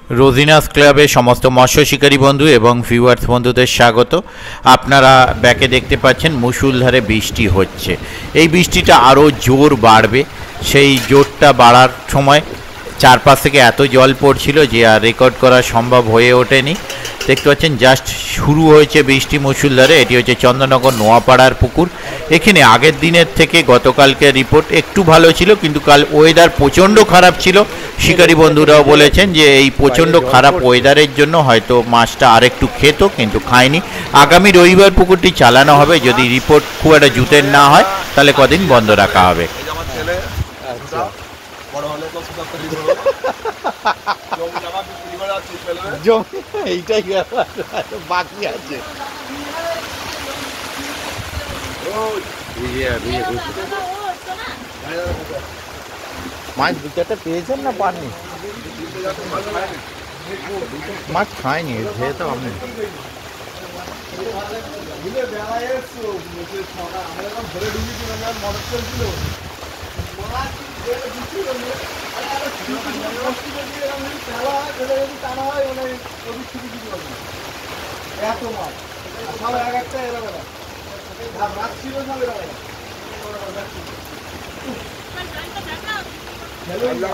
রোজিনাস ক্লাবে সমস্ত মৎস্য শিকারী বন্ধু এবং ভিউয়ার্স বন্ধুদের স্বাগত। আপনারা ব্যাকে দেখতে পাচ্ছেন মুষলধারে বৃষ্টি হচ্ছে। এই বৃষ্টিটা আরও জোর বাড়বে। সেই জোরটা বাড়ার সময় চারপাশ থেকে এত জল পড়ছিল যে আর রেকর্ড করা সম্ভব হয়ে ওঠেনি। দেখতে পাচ্ছেন জাস্ট শুরু হয়েছে বৃষ্টি মুষলধারে। এটি হচ্ছে চন্দননগর নোয়াপাড়ার পুকুর। এখানে আগের দিনের থেকে গতকালকে রিপোর্ট একটু ভালো ছিল, কিন্তু কাল ওয়েদার প্রচণ্ড খারাপ ছিল। শিকারী বন্ধুরাও বলেছেন যে এই প্রচণ্ড খারাপ ওয়েদারের জন্য হয়তো মাছটা আরেকটু খেত, কিন্তু খায়নি। আগামী রবিবার পুকুরটি চালানো হবে। যদি রিপোর্ট খুব একটা জুতের না হয় তাহলে কদিন বন্ধ রাখা হবে। এইটাই বাকি আছে। মাছ দু চারটে পেয়েছেন না পাননি? মাছ খায়নি, যেহেতু আমি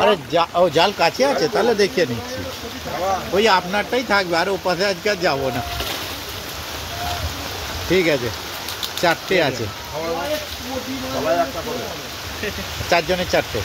আরে ও জাল কাছে আছে, তাহলে দেখিয়ে নিচ্ছি। ওই আপনারটাই থাকবে, আর ওপাশে আজকে আর যাবো না। ঠিক আছে, চারটে আছে, চারজনের চারটে।